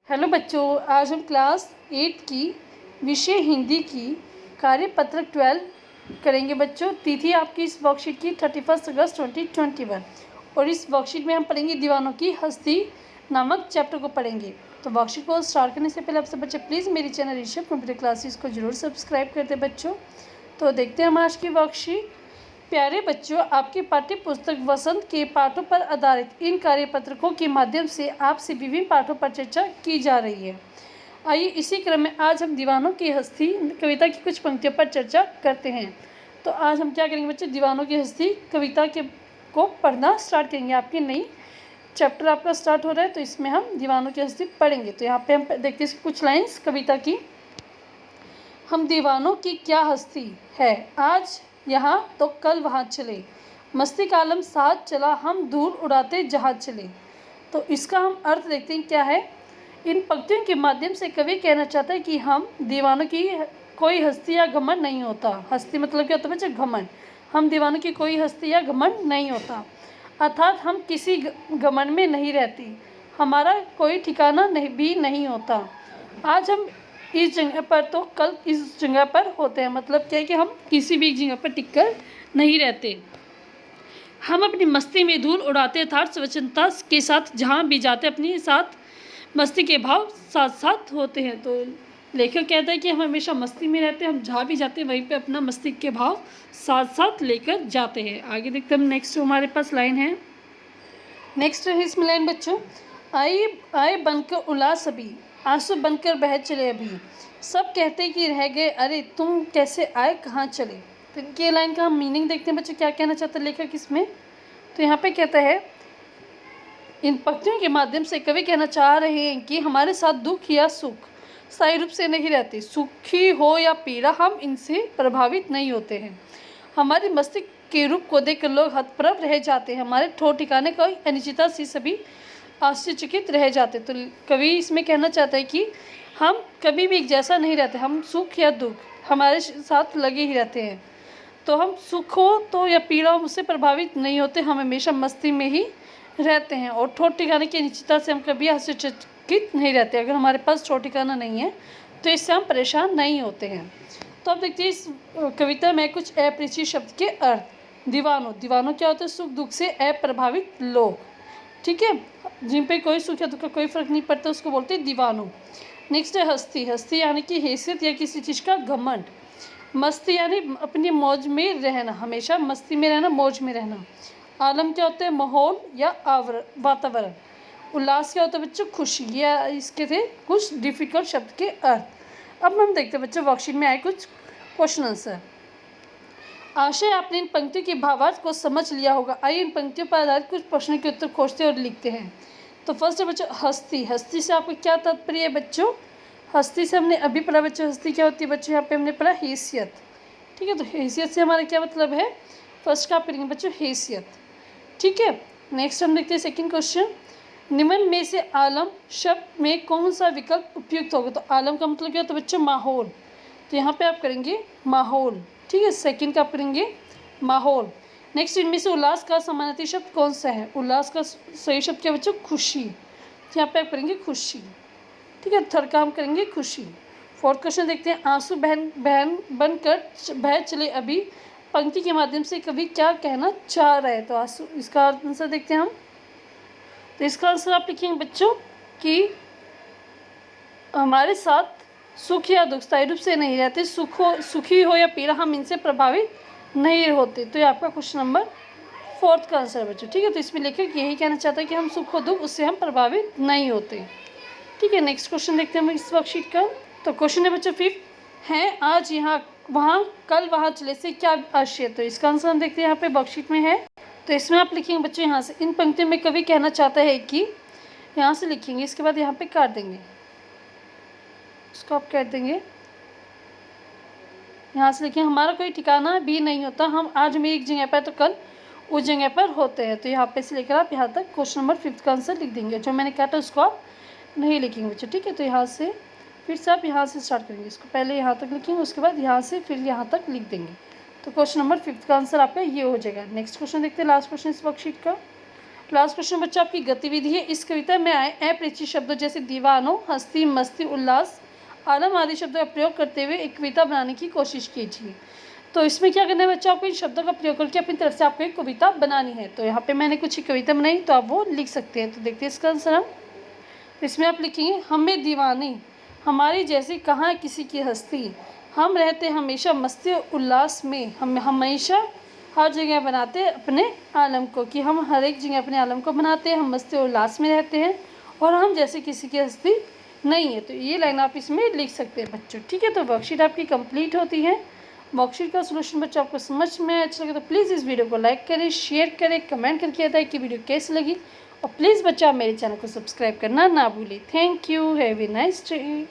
Hello बच्चों, आज हम क्लास 8 की विषय हिंदी की कार्यपत्रक 12 करेंगे। बच्चों, तिथि आपकी इस वर्कशीट की 31 अगस्त 2021 और इस वर्कशीट में हम पढ़ेंगे दीवानों की हस्ती नामक चैप्टर को पढ़ेंगे। तो वर्कशीट को स्टार्ट करने से पहले आपसे बच्चे प्लीज़ मेरी चैनल ऋषभ कंप्यूटर क्लासेस को जरूर सब्सक्राइब कर दें। बच्चों, तो देखते हैं हम आज की वर्कशीट। प्यारे बच्चों, आपकी पाठ्य पुस्तक वसंत के पाठों पर आधारित इन कार्यपत्रकों के माध्यम से आपसे विभिन्न पाठों पर चर्चा की जा रही है। आइए इसी क्रम में आज हम दीवानों की हस्ती कविता की कुछ पंक्तियों पर चर्चा करते हैं। तो आज हम क्या करेंगे बच्चों, दीवानों की हस्ती कविता को पढ़ना स्टार्ट करेंगे। आपकी नई चैप्टर आपका स्टार्ट हो रहा है, तो इसमें हम दीवानों की हस्ती पढ़ेंगे। तो यहाँ पे हम देखते हैं कुछ लाइन्स कविता की। हम दीवानों की क्या हस्ती है, आज यहाँ तो कल वहाँ चले, मस्ती का आलम साथ चला, हम धूल उड़ाते जहाज चले। तो इसका हम अर्थ देखते हैं क्या है। इन पंक्तियों के माध्यम से कवि कहना चाहता है कि हम दीवानों की कोई हस्ती या घमंड नहीं होता। हस्ती मतलब क्या होता है बच्चे, घमंड। हम दीवानों की कोई हस्ती या घमंड नहीं होता, अर्थात हम किसी घमंड में नहीं रहती, हमारा कोई ठिकाना भी नहीं होता। आज हम इस जगह पर तो कल इस जगह पर होते हैं। मतलब क्या है कि हम किसी भी जगह पर टिककर नहीं रहते। हम अपनी मस्ती में धूल उड़ाते अर्थात स्वच्छता के साथ जहाँ भी जाते अपनी साथ मस्ती के भाव साथ साथ होते हैं। तो लेखक कहता है कि हम हमेशा मस्ती में रहते हैं, हम जहाँ भी जाते हैं वहीं पे अपना मस्ती के भाव साथ साथ लेकर जाते हैं। आगे देखते हैं हम नेक्स्ट हमारे पास लाइन है। नेक्स्ट है इसमें लाइन बच्चों, आए आए बनकर उल्लास सभी, आंसू बनकर बह चले अभी, सब कहते कि रह गए अरे तुम कैसे आए कहाँ चले। तो ये लाइन का हम मीनिंग देखते हैं बच्चों, क्या कहना चाहता है लेखक इसमें। तो यहाँ पे कहता है, इन पंक्तियों के माध्यम से कवि कहना चाह रहे हैं कि हमारे साथ दुख या सुख स्थायी रूप से नहीं रहते, सुखी हो या पीड़ा हम इनसे प्रभावित नहीं होते हैं। हमारी मस्तिष्क के रूप को देखकर लोग हतप्रभ रह जाते हैं, हमारे ठोर ठिकाने का अनिश्चितता से सभी आश्चर्यचकित रह जाते। तो कवि इसमें कहना चाहता है कि हम कभी भी एक जैसा नहीं रहते, हम सुख या दुख हमारे साथ लगे ही रहते हैं। तो हम सुख हो तो या पीड़ा हो उससे प्रभावित नहीं होते, हम हमेशा मस्ती में ही रहते हैं और ठोर ठिकाने की अनिश्चितता से हम कभी आश्चर्यचकित नहीं रहते। अगर हमारे पास ठोर ठिकाना नहीं है तो इससे हम परेशान नहीं होते हैं। तो अब देखते हैं इस कविता में कुछ अपरिचित शब्द के अर्थ। दीवानों, दीवानों क्या होता है, सुख दुख से अप्रभावित लोग, ठीक है, जिन पे कोई सुख या दुख का कोई फर्क नहीं पड़ता, उसको बोलते हैं दीवानों। नेक्स्ट है हस्ती, हस्ती यानी कि हैसियत या किसी चीज़ का घमंड। मस्ती यानी अपनी मौज में रहना, हमेशा मस्ती में रहना, मौज में रहना। आलम क्या होता है, माहौल या वातावरण। उल्लास क्या होता है बच्चों, खुशी। या इसके थे कुछ डिफिकल्ट शब्द के अर्थ। अब हम देखते हैं बच्चों वर्कशीट में आए कुछ क्वेश्चन आंसर। आशय आपने इन पंक्तियों के भावार्थ को समझ लिया होगा। आइए इन पंक्तियों पर आधारित कुछ प्रश्नों के उत्तर खोजते और लिखते हैं। तो फर्स्ट है बच्चों हस्ती, हस्ती से आपको क्या तात्पर्य है बच्चों। हस्ती से हमने अभी पढ़ा बच्चों, हस्ती क्या होती है बच्चों, यहाँ पे हमने पढ़ा हैसियत, ठीक है। तो हैसियत से हमारा क्या मतलब है, फर्स्ट का आप पढ़ेंगे बच्चों हैसियत, ठीक है। नेक्स्ट हम देखते हैं सेकंड क्वेश्चन, निम्न में से आलम शब्द में कौन सा विकल्प उपयुक्त होगा। तो आलम का मतलब क्या होता है बच्चों, माहौल। तो यहाँ पे आप करेंगे माहौल, ठीक है। सेकंड का आप करेंगे माहौल। नेक्स्ट इनमें से उल्लास का समानार्थी शब्द कौन सा है। उल्लास का सही शब्द क्या बच्चों, खुशी। तो यहाँ पे आप करेंगे खुशी, ठीक है। थर्ड का हम करेंगे खुशी। फोर्थ क्वेश्चन देखते हैं, आंसू बहन बहन बनकर बह चले अभी, पंक्ति के माध्यम से कवि क्या कहना चाह रहे हैं। तो आंसू, इसका आंसर देखते हैं हम। तो इसका आंसर आप लिखेंगे बच्चों कि हमारे साथ सुख या दुख स्थायी रूप से नहीं रहते, सुखी हो या पीड़ा हम इनसे प्रभावित नहीं होते। तो ये आपका क्वेश्चन नंबर फोर्थ का आंसर है बच्चों, ठीक है। तो इसमें लेखक यही कहना चाहता है कि हम सुख हो दुख उससे हम प्रभावित नहीं होते, ठीक है। नेक्स्ट क्वेश्चन देखते हैं हम इस वर्कशीट का। तो क्वेश्चन है बच्चों फिफ्थ, हैं आज यहाँ वहाँ कल वहाँ चले से क्या आशय। तो इसका आंसर हम देखते हैं यहाँ पे वर्कशीट में है। तो इसमें आप लिखेंगे बच्चों यहाँ से, इन पंक्तियों में कवि कहना चाहता है कि, यहाँ से लिखेंगे, इसके बाद यहाँ पे काट देंगे, इसको आप काट देंगे, यहाँ से लिखेंगे हमारा कोई ठिकाना भी नहीं होता, हम आज में एक जगह पर तो कल उस जगह पर होते हैं। तो यहाँ पे से लेकर आप यहाँ तक क्वेश्चन नंबर फिफ्थ का आंसर लिख देंगे। जो मैंने काटा उसको आप नहीं लिखेंगे बच्चों, ठीक है। तो यहाँ से फिर से आप यहाँ से स्टार्ट करेंगे, इसको पहले यहाँ तक लिखेंगे, उसके बाद यहाँ से फिर यहाँ तक लिख देंगे। तो क्वेश्चन नंबर फिफ्थ का आंसर आपका ये हो जाएगा। नेक्स्ट क्वेश्चन देखते हैं, लास्ट क्वेश्चन इस वर्कशीट का। लास्ट क्वेश्चन बच्चों आपकी गतिविधि है। इस कविता में आए अपरिचित शब्दों जैसे दीवानों, हंसी, मस्ती, उल्लास, आलम आदि शब्दों का प्रयोग करते हुए एक कविता बनाने की कोशिश कीजिए। तो इसमें क्या करना है बच्चों, आपको इन शब्दों का प्रयोग करके अपनी तरफ से आपको एक कविता बनानी है। तो यहाँ पे मैंने कुछ कविता बनाई, तो आप वो लिख सकते हैं। तो देखते हैं इसका आंसर हम। तो इसमें आप लिखेंगे, हमें दीवानी हमारी जैसी कहाँ किसी की हस्ती, हम रहते हमेशा मस्ती और उल्लास में, हम हमेशा हर जगह बनाते हैं अपने आलम को, कि हम हर एक जगह अपने आलम को बनाते हैं, हम मस्ती और उल्लास में रहते हैं और हम जैसे किसी की हस्ती नहीं है। तो ये लाइन आप इसमें लिख सकते हैं बच्चों। ठीक है, तो वर्कशीट आपकी कंप्लीट होती है। वर्कशीट का सोल्यूशन बच्चों आपको समझ में अच्छा लगे तो प्लीज़ इस वीडियो को लाइक करें, शेयर करें, कमेंट करके बताएं कि वीडियो कैसी लगी। और प्लीज़ बच्चा मेरे चैनल को सब्सक्राइब करना ना भूलें। Thank you, have a nice day.